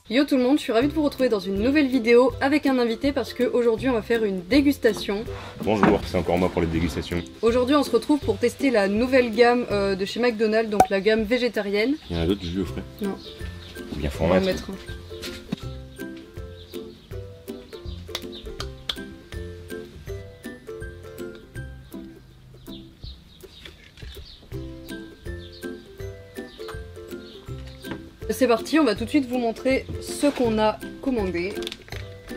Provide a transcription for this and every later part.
Yo tout le monde, je suis ravie de vous retrouver dans une nouvelle vidéo avec un invité parce qu'aujourd'hui on va faire une dégustation. Bonjour, c'est encore moi pour les dégustations. Aujourd'hui on se retrouve pour tester la nouvelle gamme de chez McDonald's, donc la gamme végétarienne. Il y en a d'autres jus au frais? Non. Ou bien faut On en va en mettre. mettre un. C'est parti, on va tout de suite vous montrer ce qu'on a commandé.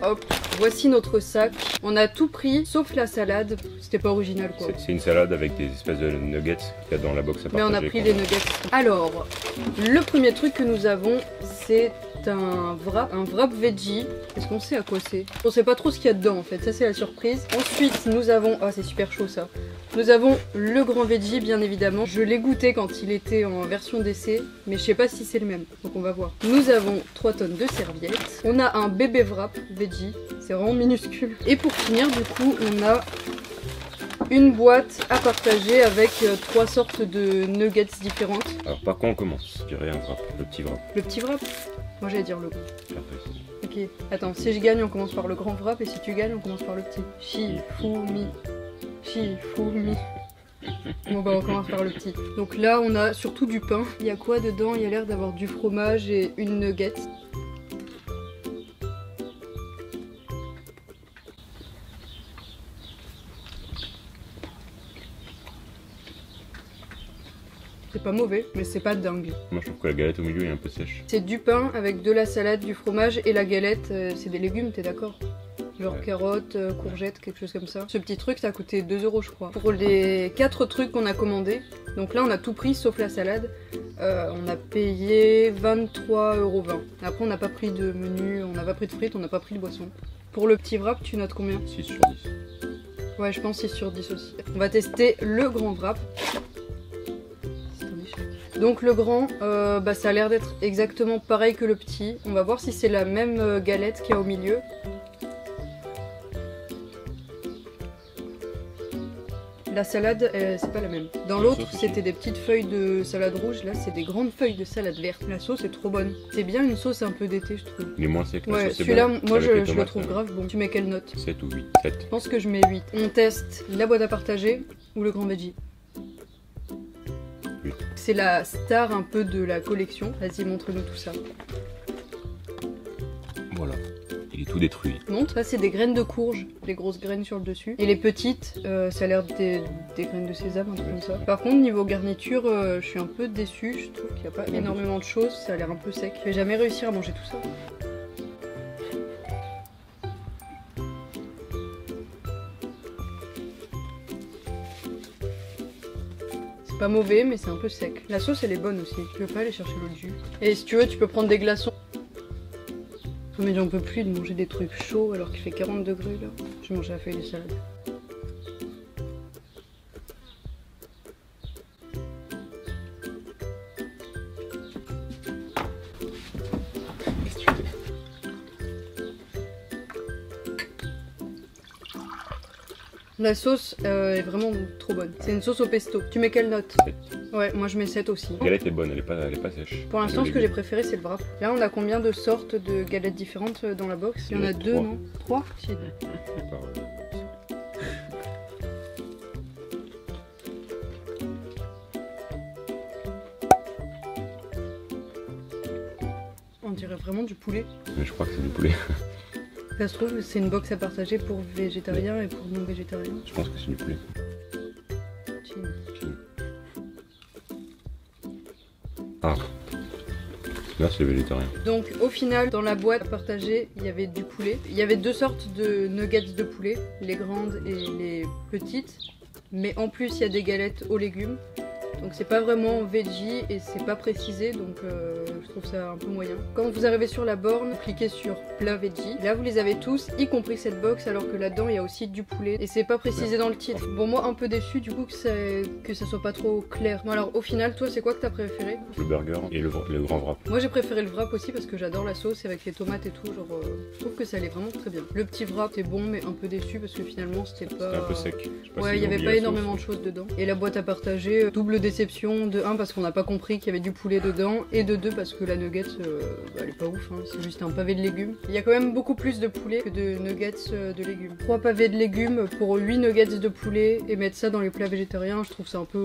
Hop, voici notre sac. On a tout pris, sauf la salade. C'était pas original quoi. C'est une salade avec des espèces de nuggets qu'il y a dans la box à Mais partager. on a pris les nuggets. Alors, le premier truc que nous avons, c'est un wrap veggie. Est-ce qu'on sait à quoi c'est? On sait pas trop ce qu'il y a dedans en fait, ça c'est la surprise. Ensuite, nous avons... Ah, c'est super chaud ça. Nous avons le grand veggie, bien évidemment. Je l'ai goûté quand il était en version d'essai, mais je sais pas si c'est le même, donc on va voir. Nous avons 3 tonnes de serviettes. On a un bébé wrap veggie, c'est vraiment minuscule. Et pour finir, du coup, on a une boîte à partager avec 3 sortes de nuggets différentes. Alors par quoi on commence? Je dirais un wrap, le petit wrap. Le petit wrap? Moi j'allais dire le grand. Parfait. Ok, attends, si je gagne on commence par le grand wrap et si tu gagnes on commence par le petit. Shifumi. Shifumi. Bon bah on commence par le petit. Donc là on a surtout du pain. Il y a quoi dedans? Il y a l'air d'avoir du fromage et une nugget. C'est pas mauvais, mais c'est pas dingue. Moi je trouve que la galette au milieu est un peu sèche. C'est du pain avec de la salade, du fromage et la galette, c'est des légumes, t'es d'accord? Genre Ouais. carottes, courgettes, quelque chose comme ça. Ce petit truc, ça a coûté 2 € je crois. Pour les 4 trucs qu'on a commandés, donc là on a tout pris sauf la salade, on a payé 23,20 €. Après on n'a pas pris de menu, on n'a pas pris de frites, on n'a pas pris de boisson. Pour le petit wrap, tu notes combien? 6 sur 10. Ouais, je pense 6 sur 10 aussi. On va tester le grand wrap. Donc le grand, ça a l'air d'être exactement pareil que le petit. On va voir si c'est la même galette qu'il y a au milieu. La salade, c'est pas la même. Dans l'autre, c'était des petites feuilles de salade rouge. Là, c'est des grandes feuilles de salade verte. La sauce est trop bonne. C'est bien une sauce un peu d'été, je trouve. Il est moins sec. La Ouais, sauce est celui-là, bonne. moi Avec les je le tomates, trouve grave bon. Tu mets quelle note? 7 ou 8, 7. Je pense que je mets 8. On teste la boîte à partager ou le grand veggie. Oui. C'est la star un peu de la collection. Vas-y, montre-nous tout ça. Voilà. Il est tout détruit. Montre, ça c'est des graines de courge, les grosses graines sur le dessus. Et les petites, ça a l'air des graines de sésame, un truc comme ça. Par contre, niveau garniture, je suis un peu déçue. Je trouve qu'il n'y a pas énormément de choses, ça a l'air un peu sec. Je vais jamais réussir à manger tout ça. C'est pas mauvais, mais c'est un peu sec. La sauce, elle est bonne aussi. Tu veux pas aller chercher l'autre jus? Et si tu veux, tu peux prendre des glaçons. Mais j'en peux plus de manger des trucs chauds alors qu'il fait 40 degrés là. Je vais manger la feuille de salade. Qu'est-ce que tu fais? La sauce est vraiment trop bonne. C'est une sauce au pesto. Tu mets quelle note? 7. Ouais, moi je mets 7 aussi. La galette est bonne, elle est pas sèche. Pour l'instant, Elle ce est que j'ai légume. préféré, c'est le wrap. Là, on a combien de sortes de galettes différentes dans la box? Il y en a 2, 3. non? 3? Si. On dirait vraiment du poulet. Mais je crois que c'est du poulet. Ça se trouve, c'est une box à partager pour végétariens et pour non végétariens. Je pense que c'est du poulet. Ah. Là c'est végétarien. Donc au final, dans la boîte à partager, il y avait du poulet. Il y avait 2 sortes de nuggets de poulet, les grandes et les petites. Mais en plus, il y a des galettes aux légumes. Donc c'est pas vraiment veggie et c'est pas précisé, donc je trouve ça un peu moyen. Quand vous arrivez sur la borne, cliquez sur plat veggie. Là vous les avez tous, y compris cette box, alors que là-dedans il y a aussi du poulet. Et c'est pas précisé dans le titre. Bon, moi un peu déçu du coup que ça soit pas trop clair. Bon alors au final, toi c'est quoi que t'as préféré? Le burger et le grand wrap. Moi j'ai préféré le wrap aussi parce que j'adore la sauce avec les tomates et tout, genre je trouve que ça allait vraiment très bien. Le petit wrap c'est bon mais un peu déçu parce que finalement c'était pas... C'était un peu sec. Je sais pas Ouais, s'ils il y ont avait oublié pas la énormément sauce. de choses dedans. Et la boîte à partager, double déception, de 1 parce qu'on n'a pas compris qu'il y avait du poulet dedans, et de 2 parce que la nugget elle est pas ouf, hein. C'est juste un pavé de légumes. Il y a quand même beaucoup plus de poulet que de nuggets de légumes. 3 pavés de légumes pour 8 nuggets de poulet et mettre ça dans les plats végétariens, je trouve ça un peu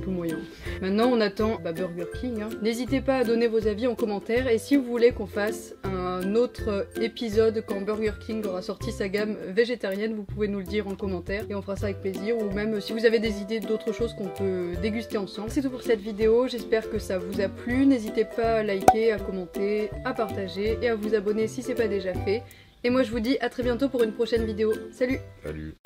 moyen. Maintenant on attend Burger King, hein. N'hésitez pas à donner vos avis en commentaire, et si vous voulez qu'on fasse un autre épisode quand Burger King aura sorti sa gamme végétarienne, vous pouvez nous le dire en commentaire et on fera ça avec plaisir, ou même si vous avez des idées d'autres choses qu'on peut déguster ensemble. C'est tout pour cette vidéo, j'espère que ça vous a plu, n'hésitez pas à liker, à commenter, à partager et à vous abonner si c'est pas déjà fait. Et moi je vous dis à très bientôt pour une prochaine vidéo. Salut! Salut.